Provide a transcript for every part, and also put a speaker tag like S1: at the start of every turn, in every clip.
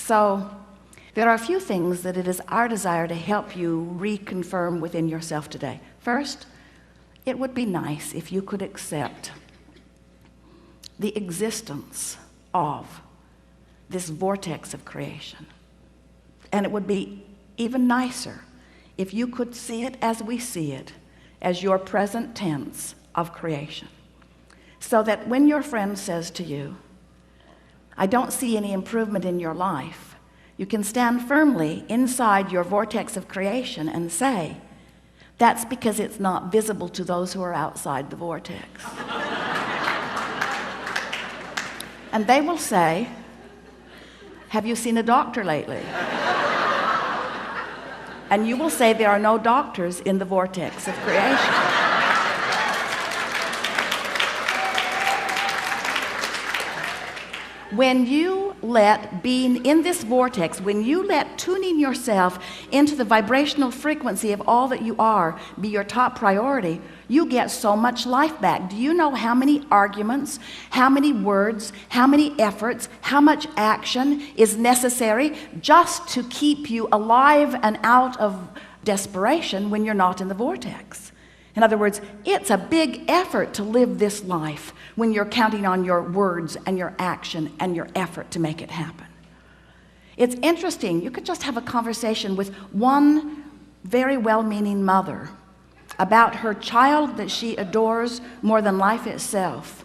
S1: So there are a few things that it is our desire to help you reconfirm within yourself today. First, it would be nice if you could accept the existence of this vortex of creation. And it would be even nicer if you could see it as we see it, as your present tense of creation. So that when your friend says to you, I don't see any improvement in your life, you can stand firmly inside your vortex of creation and say, that's because it's not visible to those who are outside the vortex. And they will say, have you seen a doctor lately? And you will say there are no doctors in the vortex of creation. When you let being in this vortex, when you let tuning yourself into the vibrational frequency of all that you are be your top priority, you get so much life back. Do you know how many arguments, how many words, how many efforts, how much action is necessary just to keep you alive and out of desperation when you're not in the vortex? In other words, it's a big effort to live this life when you're counting on your words and your action and your effort to make it happen. It's interesting, you could just have a conversation with one very well-meaning mother about her child that she adores more than life itself,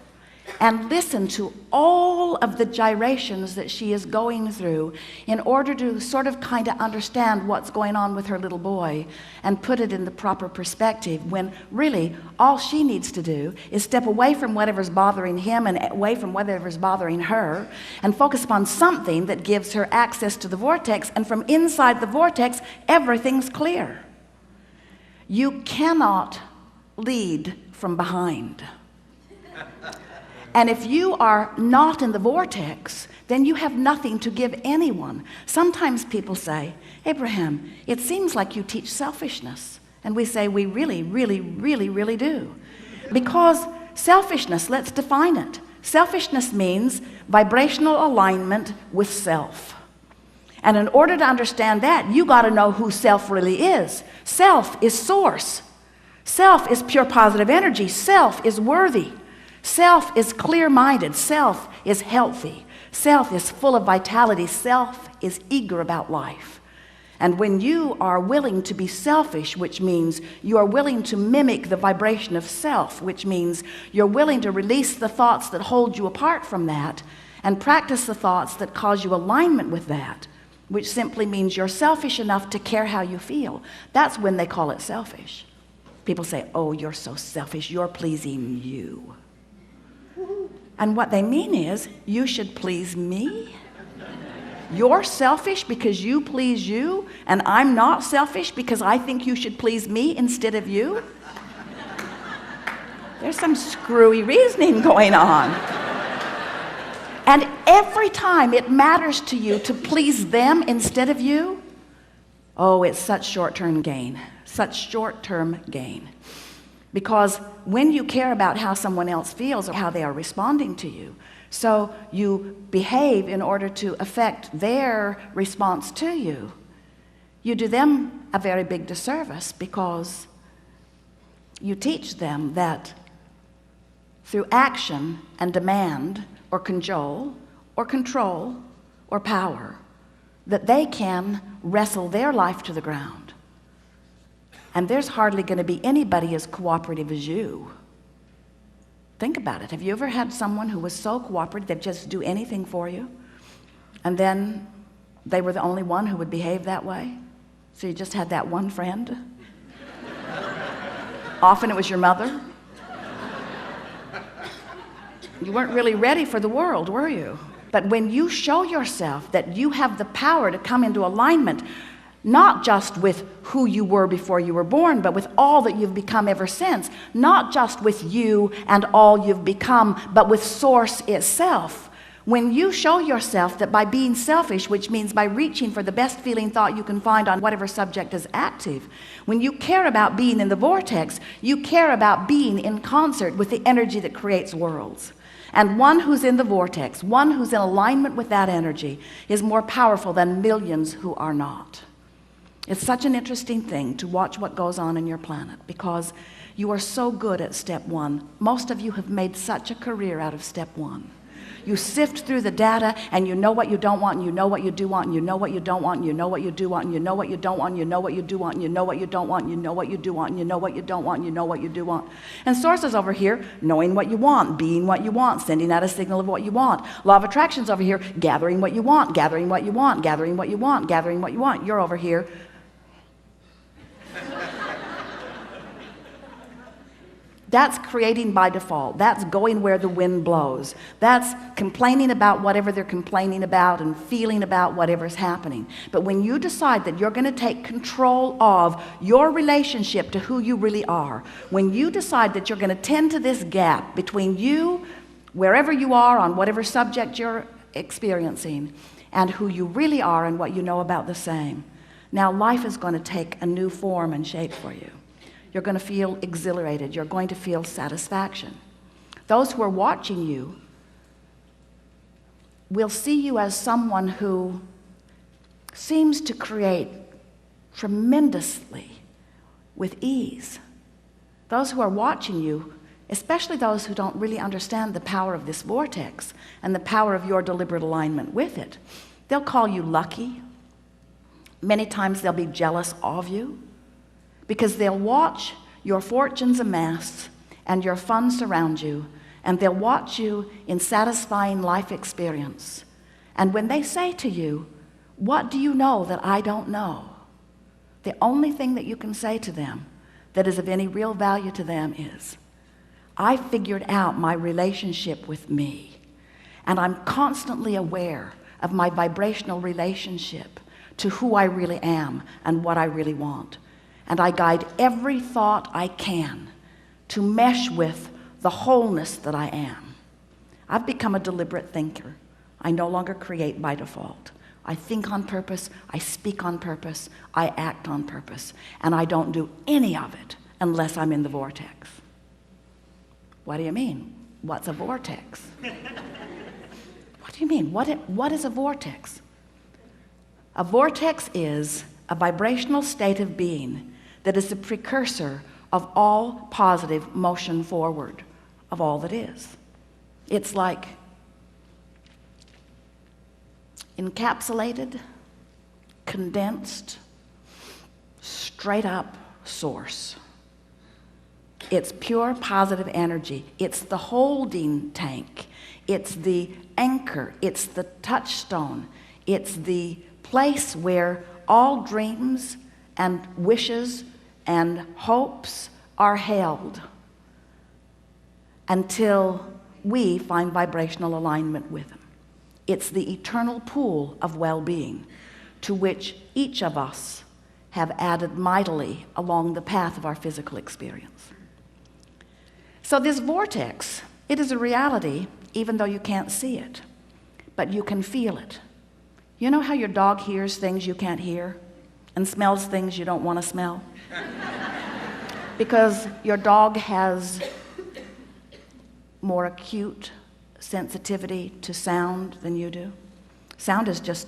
S1: and listen to all of the gyrations that she is going through in order to sort of kind of understand what's going on with her little boy and put it in the proper perspective, when really all she needs to do is step away from whatever's bothering him and away from whatever's bothering her and focus upon something that gives her access to the vortex, and from inside the vortex everything's clear. You cannot lead from behind. And if you are not in the vortex, then you have nothing to give anyone. Sometimes people say, Abraham, it seems like you teach selfishness. And we say, we really, really, really, really do. Because selfishness, let's define it. Selfishness means vibrational alignment with self. And in order to understand that, you got to know who self really is. Self is source. Self is pure positive energy. Self is worthy. Self is clear-minded. Self is healthy. Self is full of vitality. Self is eager about life. And when you are willing to be selfish, which means you are willing to mimic the vibration of self, which means you're willing to release the thoughts that hold you apart from that and practice the thoughts that cause you alignment with that, which simply means you're selfish enough to care how you feel. That's when they call it selfish. People say, oh, you're so selfish, you're pleasing you. And what they mean is, you should please me? You're selfish because you please you, and I'm not selfish because I think you should please me instead of you? There's some screwy reasoning going on. And every time it matters to you to please them instead of you, oh, it's such short-term gain, such short-term gain. Because when you care about how someone else feels or how they are responding to you, so you behave in order to affect their response to you, you do them a very big disservice, because you teach them that through action and demand or cajole or control or power, that they can wrestle their life to the ground. And there's hardly going to be anybody as cooperative as you. Think about it. Have you ever had someone who was so cooperative they'd just do anything for you, and then they were the only one who would behave that way? So you just had that one friend? Often it was your mother. You weren't really ready for the world, were you? But when you show yourself that you have the power to come into alignment, not just with who you were before you were born, but with all that you've become ever since, not just with you and all you've become, but with Source itself. When you show yourself that by being selfish, which means by reaching for the best feeling thought you can find on whatever subject is active, when you care about being in the vortex, you care about being in concert with the energy that creates worlds. And one who's in the vortex, one who's in alignment with that energy, is more powerful than millions who are not. It's such an interesting thing to watch what goes on in your planet, because you are so good at step one. Most of you have made such a career out of step one. You sift through the data, and you know what you don't want, and you know what you do want, and you know what you don't want, and you know what you do want, and you know what you don't want, and you know what you do want, and you know what you don't want, and you know what you do want, and you know what you don't want, and you know what you do want. And source is over here, knowing what you want, being what you want, sending out a signal of what you want. Law of attraction's over here, gathering what you want, gathering what you want, gathering what you want, gathering what you want. You're over here. That's creating by default. That's going where the wind blows. That's complaining about whatever they're complaining about and feeling about whatever's happening. But when you decide that you're going to take control of your relationship to who you really are, when you decide that you're going to tend to this gap between you, wherever you are on whatever subject you're experiencing, and who you really are and what you know about the same, now life is going to take a new form and shape for you. You're going to feel exhilarated. You're going to feel satisfaction. Those who are watching you will see you as someone who seems to create tremendously with ease. Those who are watching you, especially those who don't really understand the power of this vortex and the power of your deliberate alignment with it, they'll call you lucky. Many times they'll be jealous of you, because they'll watch your fortunes amass and your funds surround you, and they'll watch you in satisfying life experience. And when they say to you, "What do you know that I don't know?" the only thing that you can say to them that is of any real value to them is, "I figured out my relationship with me, and I'm constantly aware of my vibrational relationship to who I really am and what I really want. And I guide every thought I can to mesh with the wholeness that I am. I've become a deliberate thinker. I no longer create by default. I think on purpose, I speak on purpose, I act on purpose, and I don't do any of it unless I'm in the vortex." What do you mean? What's a vortex? What do you mean? What is a vortex? A vortex is a vibrational state of being that is the precursor of all positive motion forward of all that is. It's like encapsulated, condensed, straight up source. It's pure positive energy. It's the holding tank. It's the anchor. It's the touchstone. It's the place where all dreams and wishes and hopes are held until we find vibrational alignment with them. It's the eternal pool of well-being to which each of us have added mightily along the path of our physical experience. So this vortex, it is a reality even though you can't see it, but you can feel it. You know how your dog hears things you can't hear and smells things you don't want to smell? Because your dog has more acute sensitivity to sound than you do. Sound is just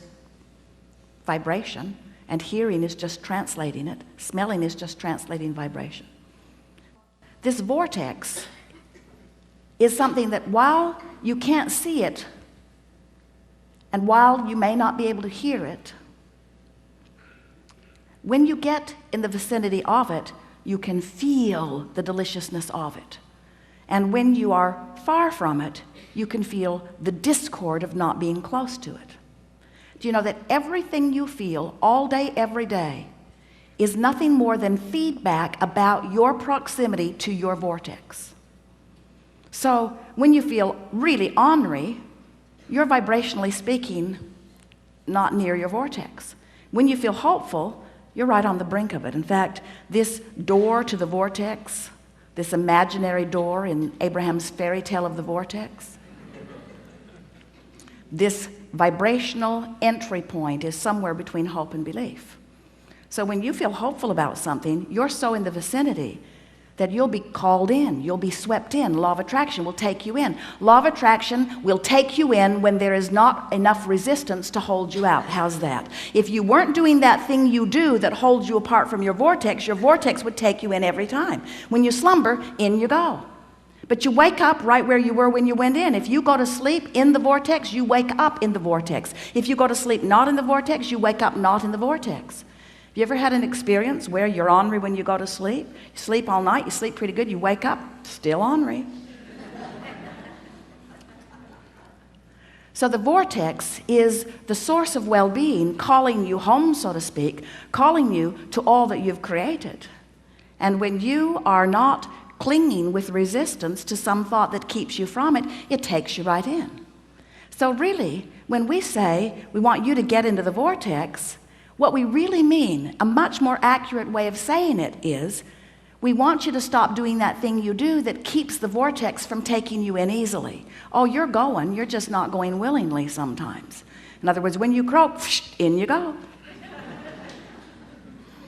S1: vibration, and hearing is just translating it. Smelling is just translating vibration. This vortex is something that while you can't see it, and while you may not be able to hear it, when you get in the vicinity of it, you can feel the deliciousness of it. And when you are far from it, you can feel the discord of not being close to it. Do you know that everything you feel all day, every day, is nothing more than feedback about your proximity to your vortex? So when you feel really ornery, you're vibrationally speaking not near your vortex. When you feel hopeful, you're right on the brink of it. In fact, this door to the vortex, this imaginary door in Abraham's fairy tale of the vortex, this vibrational entry point is somewhere between hope and belief. So when you feel hopeful about something, you're so in the vicinity that you'll be called in, you'll be swept in. Law of attraction will take you in. Law of attraction will take you in when there is not enough resistance to hold you out. How's that? If you weren't doing that thing you do that holds you apart from your vortex would take you in every time. When you slumber, in you go. But you wake up right where you were when you went in. If you go to sleep in the vortex, you wake up in the vortex. If you go to sleep not in the vortex, you wake up not in the vortex. Have you ever had an experience where you're ornery when you go to sleep? You sleep all night, you sleep pretty good, you wake up, still ornery. So the vortex is the source of well-being, calling you home, so to speak, calling you to all that you've created. And when you are not clinging with resistance to some thought that keeps you from it, it takes you right in. So really, when we say we want you to get into the vortex, what we really mean, a much more accurate way of saying it is, we want you to stop doing that thing you do that keeps the vortex from taking you in easily. Oh, you're going, you're just not going willingly sometimes. In other words, when you croak, in you go.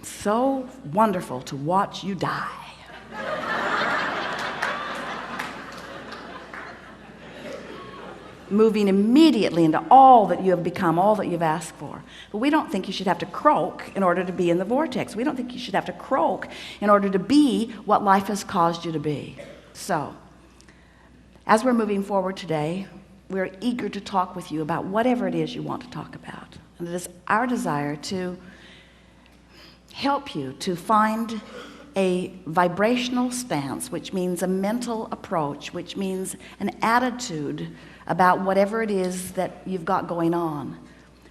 S1: So wonderful to watch you die. Moving immediately into all that you have become, all that you've asked for. But we don't think you should have to croak in order to be in the vortex. We don't think you should have to croak in order to be what life has caused you to be. So, as we're moving forward today, we're eager to talk with you about whatever it is you want to talk about. And it is our desire to help you to find a vibrational stance, which means a mental approach, which means an attitude about whatever it is that you've got going on.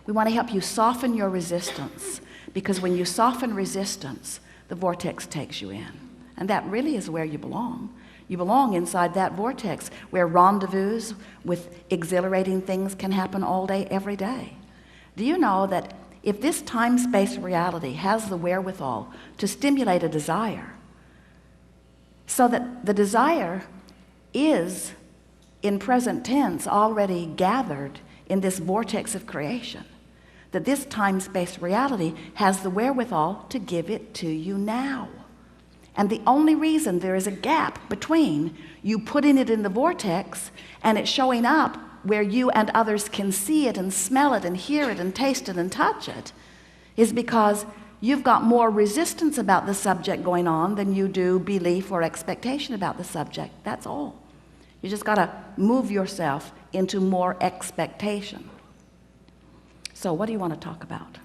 S1: We want to help you soften your resistance, because when you soften resistance, the vortex takes you in. And that really is where you belong. You belong inside that vortex where rendezvous with exhilarating things can happen all day, every day. Do you know that if this time-space reality has the wherewithal to stimulate a desire, so that the desire is in present tense already gathered in this vortex of creation, that this time-space reality has the wherewithal to give it to you now. And the only reason there is a gap between you putting it in the vortex and it showing up where you and others can see it and smell it and hear it and taste it and touch it is because you've got more resistance about the subject going on than you do belief or expectation about the subject. That's all. You just got to move yourself into more expectation. So what do you want to talk about?